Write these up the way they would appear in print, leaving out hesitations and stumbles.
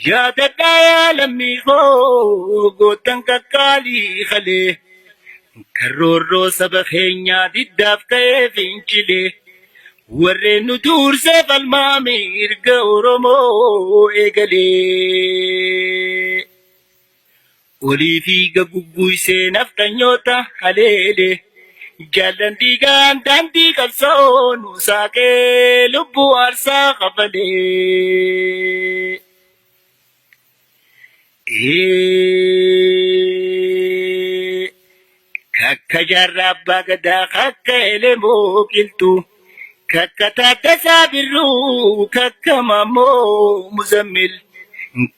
يا تدايا لمي خو تنككالي خلي كرورو سبخينيا دي داف كيف انشلي ورين ندور سيف المامير قورمو ايقلي ولي في قبقوي سينف تنيوتا حليلي جالن ديغان دان دي قبصون وساكي لبو عرسا خفلي كاكا جرابا قدا كاكا إلمو كنتو كاكا تاتا سابرو كاكا مامو مزمل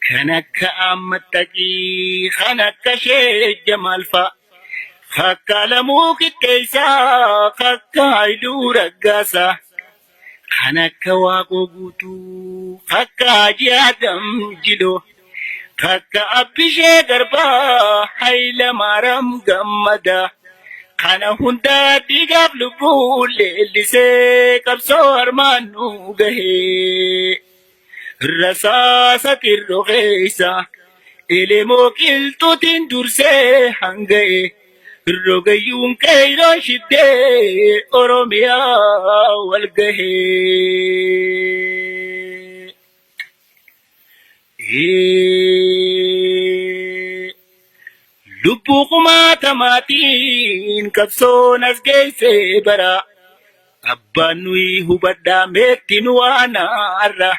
كانكا أمتكي خانكا شيء جمال فا كاكا لموك التيسا كاكا عيدو رقاسا خانكا واقو قوتو كاكا جيادم جلو كاكا أبشي دربا حيل مارم غمدا خانا هندا ديغاب لبول اللي سيكب صور مانو غهي الرساسة الرغيسة إلي موكيل توتين درسي هنغي الرغيون كيرو شدي أوروميا والغهي لبوكما تماتين كبسون أسجيسي برا أبانوي هبدا ميتين وانا أرى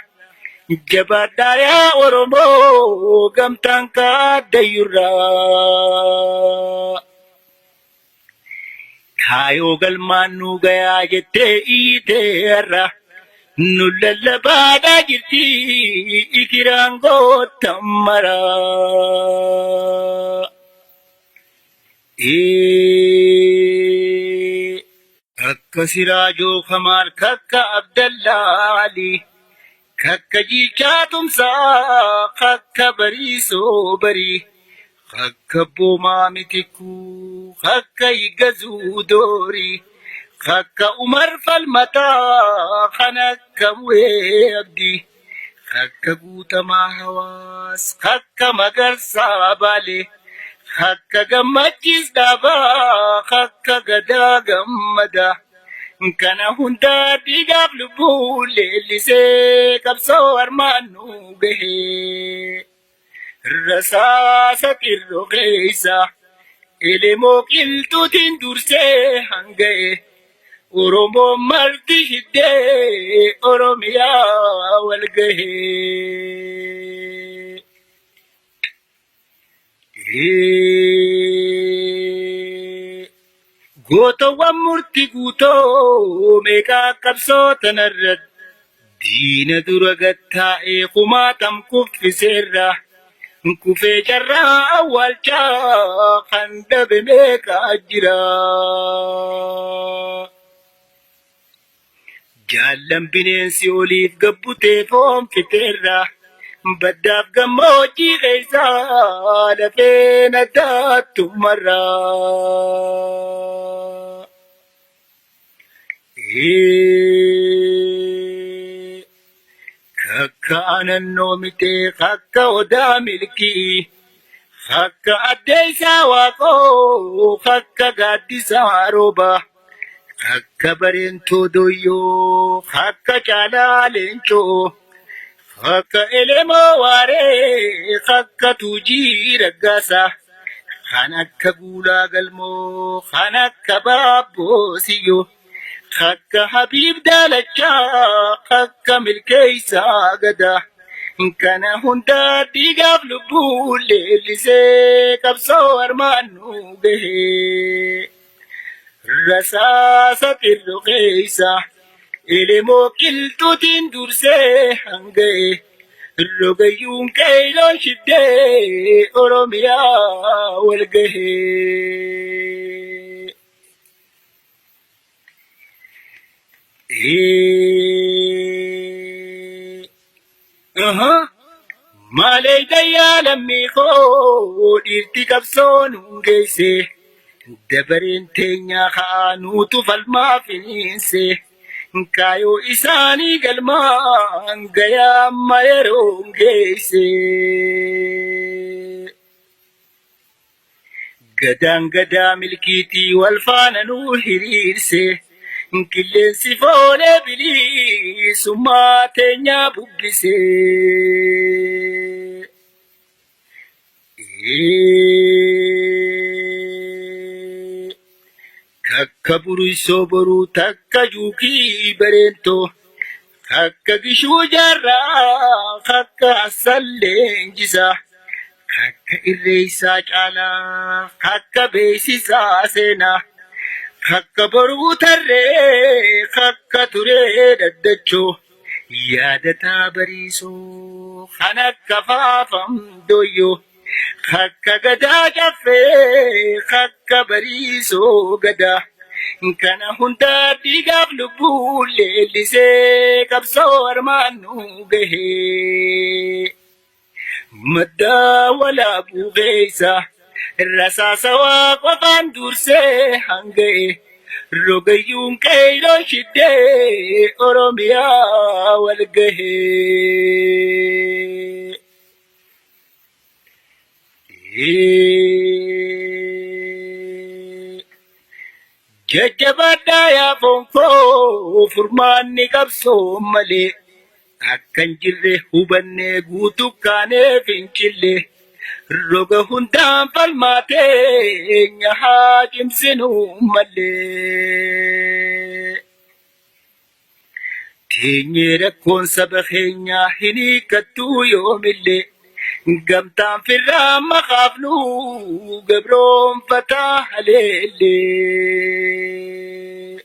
جبادا يا أورمو قمتانكا ديرا كايو قلمانو غيا جتي إيدي أرى نللبادا جرتي إكرانغو تمرا كك سراجو خمار كك عبد الله علي كك جيشا تمسا كك بريسو بري كك بوما متكو كك يغزو دوري كك عمر فالمتا خنك ويبدي كك قوتما هواس كك مگر سابالي خاكا غمجيز دابا خاكا غدا غمدا كان هندا ديغاب لبول اللي سيكب صور مانو به الرساسة الرغيسة اللي موكيل توتين درسي هنغي أورومو مرتي شدي أوروميا والغهي goto wamurti guto meka kapso tanarrad dina duragatta e kumatam kufisera kufe jarra awalcha khanda meka ajira jallam binensi olif gabbute fom fiterra بداف قموجي غيزالة فين داتو مرة كاكا أنا النومتي كاكا ودا ملكي كاكا أدي سواكو كاكا قادي سواروبا كاكا برنتو دويو كاكا جلالنشو خاكا إلمو واري خاكا توجي رقاسا خانكا قولا قلمو خانكا بابو سيو خاكا حبيب دالجا خاكا ملكيسا قدا كان هندا ديغاب لبول اللي سيكب صور مانو به الرساسة الرقيسة إلي موكيل توتين درسي هنغي الرغيون كيلون شدي أوروميا والغهي مالي ديا لمي خود ارتكب صون غيسي دبرين تينيا خانو تفل ما فينسي Kaayoo isaanii galmaan gayaa amma yeroon geesse. Gadaan gadaa milkiitii wal faana nuu hiriirse. Qilleensi foolee bilisummaa teenyaa bubbise. Kakka burisoo boruu takka juukii bareentoo. Kakka gishuu jaarraa kakka asalleenjisaa. Kakka irreessaa caalaa kakka beeksisaa seenaa. Kakka boruu tarree kakka turee daddachoo. Yaadataa bariisoo kan akka faafamdooyyoo. Kakka gadaa caffee kakka bariisoo gadaa. Kana hundaa dhiigaaf lubbuu leellisee qabsoo armaan nu gahee. Maddaa walaabuu keessa rasaasa waa qofaan dursee hanga'e. Rogayyuun qeeyroon shiddee Oromiyaa wal gahee. Jajjabaadhaa yaa fonkoo furmaanni qabsoo malee. Akkan jirre hubannee guutuu kaanee fincille. Roga hundaan falmaatee nyahaa cimsinuu malee. Teenyee rakkoon saba keenyaa hin hiikkattuu yoomillee. Gamtaan firraa maqaafnu gabroonfataa haleellee.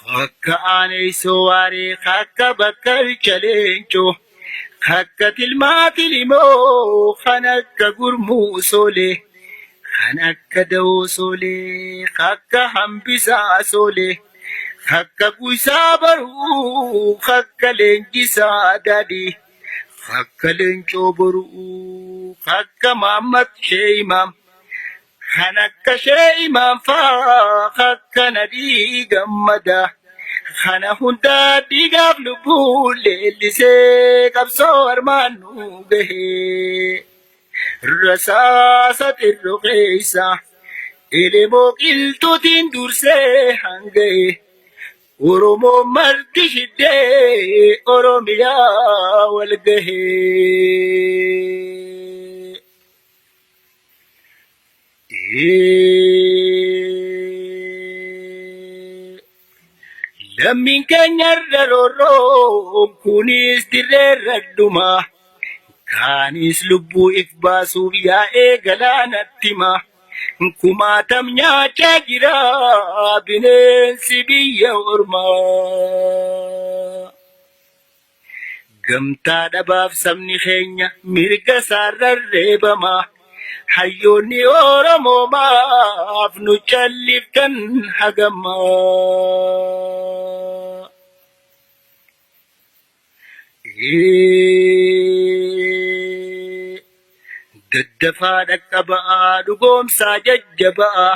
Kakka aaneessoo waaree kakka bakka chaleencoo. Kakka tilmaati limoo kan akka gurmuu soolee. Kan akka dawoo soolee kakka hambisaa soolee. Kakka guyyaa baruu kakka leenjisaa daadhii. Kakka leencoo boruu kakka Maamad Sheeyimaam. Kan akka Sheeyimaam faa kakka Nadii Gammadaa. Kana hundaa dhiigaaf lubbuu leellisee qabsoo armaan nu gahee. Rasaasa xirroo keessa elemoo qilxuutiin dursee hanga'e. Oromoo marti shiddee Oromiyaa wal gahee. Lammiin keenya irra roorroon kunis dirreerra dhumaa. Kaanis lubbuu if baasuuf yaa'ee galaanatti himaa. Kumaatam nyaachaa jira bineensi biyya ormaa. Gamtaa dhabaaf sabni keenya mirga isaarra reebamaa. Hayyoonni Oromoo maaf nu calliftan hagamaa. Daddafaa dhaqqaba'aa dhugoomsaa jajjaba'aa.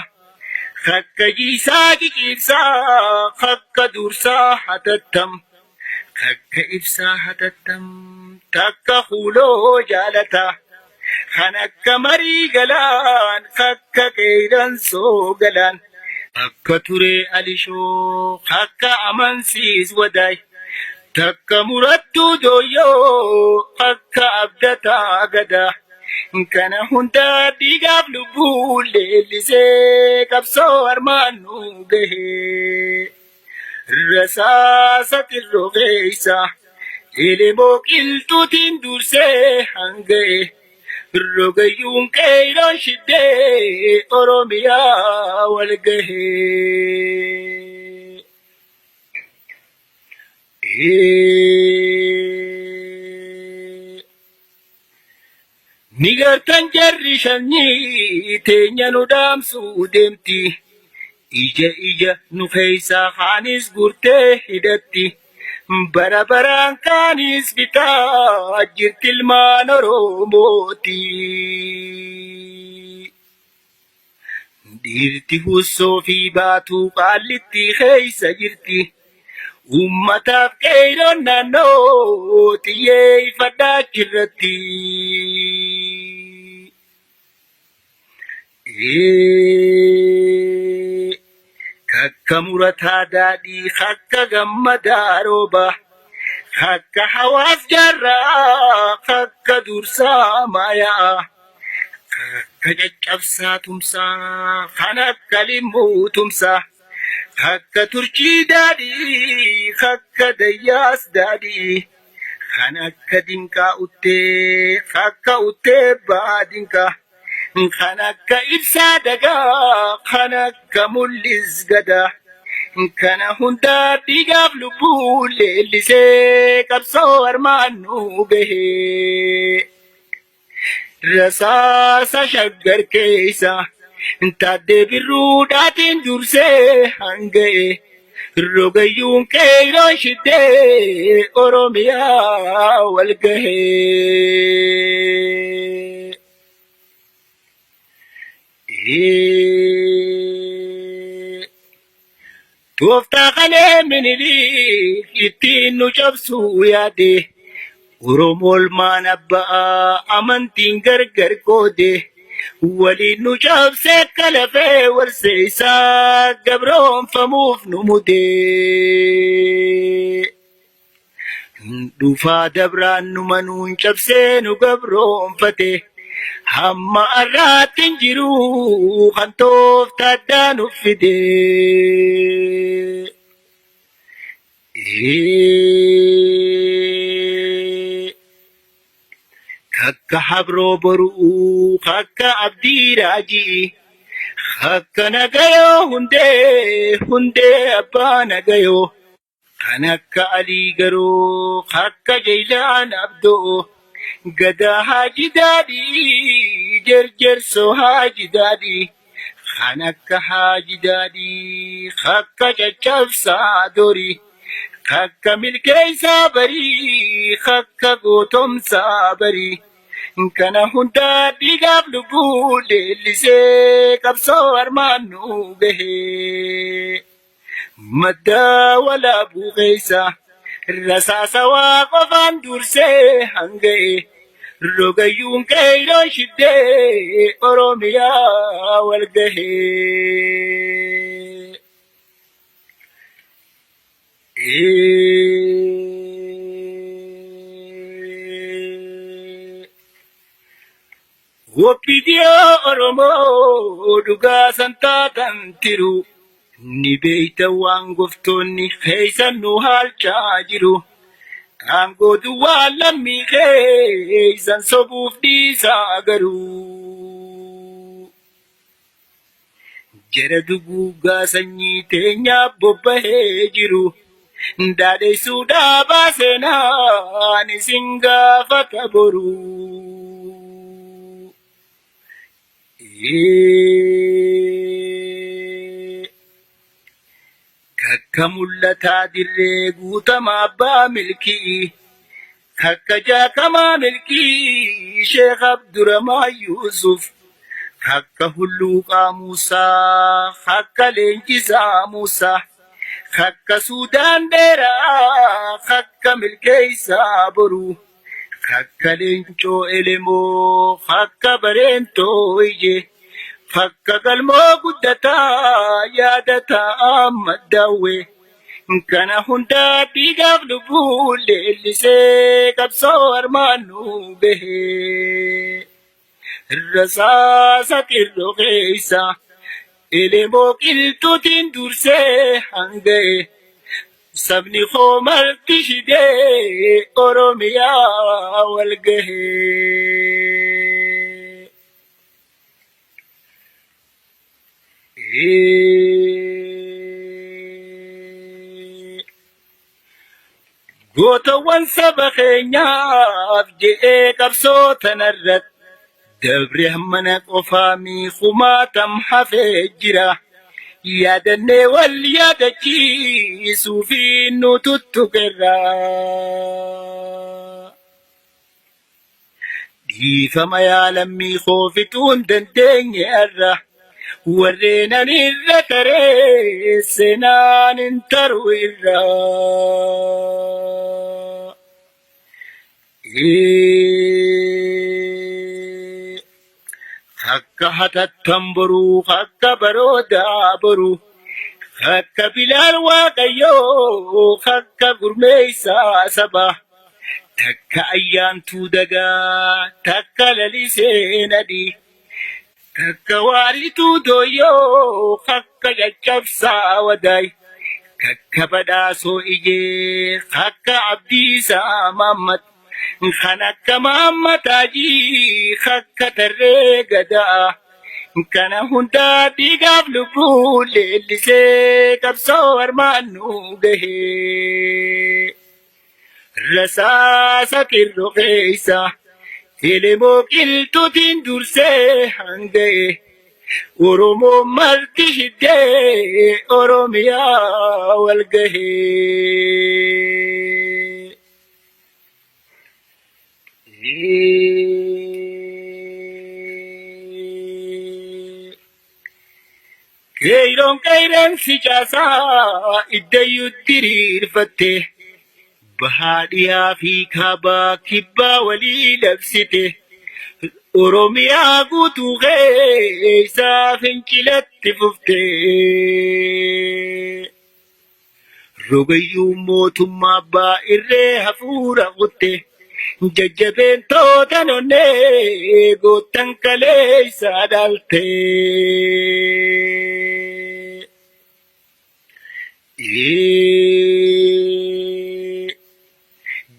Kakka jiisaa qiqiibsaa kakka dursaa hatattam. Kakka ibsaa hatattam takka huuloo jaalataa. Kan akka marii galaan kakka qeedansoo galaan. Akka turee alishoo akka amansiis wadaay. Takka murattuu dooyyoo akka abdataa gadaa. Kana hundaa dhiigaaf lubbuu leellisee qabsoo armaan nu gahee. Rasaasa xirroo keessa elemoo qilxuutiin dursee hanga'e. Rogayyuun qeeyroon shiddee Oromiyaa wal gahee. Ni gartan jarri shanyii teenya nu dhaamsuu deemti. Ija ija nu keessaa kaanis gurtee hidhatti. Bara baraan kaanis bitaa jirti ilmaan Oromooti. dhiirti hussoo fi baatuu qaallitti keeysa jirti. Uummataaf qeeroon naannoo xiyyeeffadhaa jirratti. Kakka murataa daadhii kakka gammadaa rooba. Kakka hawaas jaarraa kakka dursaa maayaa. Kakka caccabsaa tumsaa kan akka limmuu tumsaa. Kakka turchii daadhii kakka dayyaas daadhii. Kan akka dinqaa uttee kakka uttee baadinqaa. Kan akka ibsaa dagaa kan akka mul'is gadaa. Kana hundaa dhiigaaf lubbuu leellisee qabsoo armaannuu gahee. Rasaasa shaggar keessa taaddee birruudhaatiin dursee hanga'e. Rogayyuun qeeroon shiddee Oromiyaa wal gahee. Tooftaa qalee Minilik ittiin nu cabsuu yaade. Oromool maan abbaa amantiin gargar qoode. Waliin nu cabsee akka lafee warseessaa gabroonfamuuf nu mudee. Dhufaa dabraan nu manuun cabsee nu gabroonfate. Hamma arraatti hin jiru kan tooftaa addaa nuuf fidee. Kakka habroo boruu kakka abdii raajii. Kakka nagayoo hundee abbaa nagayoo. Kan akka alii garoo kakka jaylaan abdoo. Gadaa haaji daadhii jerjersoo haaji daadhii. Kan akka haaji daadhii kakka caccabsaa dorii. Kakka milkeessaa barii kakka gootomsaa barii. Kana hundaa dhiigaaf lubbuu leellisee qabsoo armaannuu gahee. Maddaa walaabuu keessa rasaasa waa qofaan dursee hanga'e. Rogayyuun qeeroon shiddee Oromiyaa wal gahee. Woppidiyoo Oromoo dhugaa santaatan tiru. Ni beeyta waan goftoonni keeysan nu haalchaa jiru. Aangoo duwwaa lammii keeysan sobuuf dhiisaa garuu. Jara duguuggaa sanyii teenyaa bobbahee jiru. Daadheessuudhaa baaseenaan isin gaafata boruu. Kakka mul'ataa dirree guutamaa abbaa milkii. Kakka jaakamaa milkii Sheekh Abdurrahmaan Yuusuf. Kakka hulluuqaa Muusaa kakka leenjisaa Muusaa. Kakka Suudaan dheeraa kakka milkeessaa boruu. Kakka leencoo elemoo kakka bareentoo ijee. Kakka galmoo guddataa yaadataa maddaawwee. Kana hundaa dhiigaaf lubbuu leellisee qabsoo armaannuu gahee. Rasaasa qirroo keessa elemoo qilxuutiin dursee hanga'e. Sabni koo marti shidee Oromiyaa wal gahee. Gootawwan saba keenyaaf je'ee qabsoo tanarratti. Dabre mana qofaa miikumatam hafee jira. Yaadannee wal yaadachiisuu fi nu tuttuqerra. Dhiifama yaa lammii koo fixuu hin dandeenye irra. ورينا نرتري سنان انترو الرا خكا حتى تنبرو خكا برودا برو خكا بلال واقيو خكا قرميسا سبا تكا ايان تودقا تكا للسينا دي تكا واري تودويو خكا يجبسا وداي ككا بداسو إجي خكا عبدي سامامت خنكا مامتاجي خكا ترقدا كان هندا ديقاب لبول اللي سيكب صور مانو جهي رساسة الرقيسة اللي موكلتو تندور سيحنجي ورمو مرتشدي أروميا والقهي كيرون سجاسا إديو الدرير فتح بهاديا في كابا كبا ولي لبسته أروميا قوتو غيسا فنكلت ففتي رغيو موتو مابا إرّي هفورا غتي ججبين توتنوني قوتن كليسا دالتي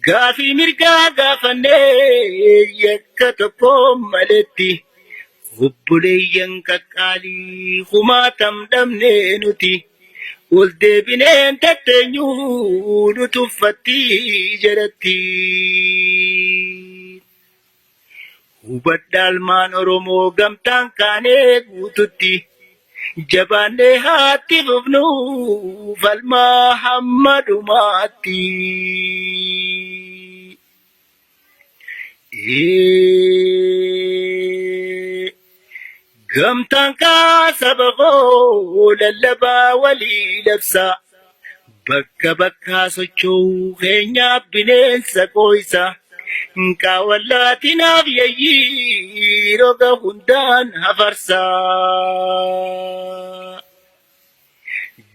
غافي مرقا غافني يكتكم ملتي غبليين كالي خماتم دمني نتي ولدي بنين تتنيو نتفتي جرتي وبدال مان أرومو غمتان كاني قوتتي جباني هاتي غفنو فالما حمد ماتي غمتان كاسبغو للبا ولي لبسا بكا بكا سوچو خينيا بنين سكويسا نكا ولاتنا بيي روغا هندان هفرسا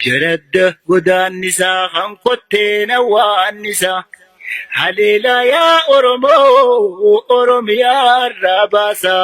جرد غدان نسا خنقوتين وان نسا هليلا يا أورمو أورميا راباسا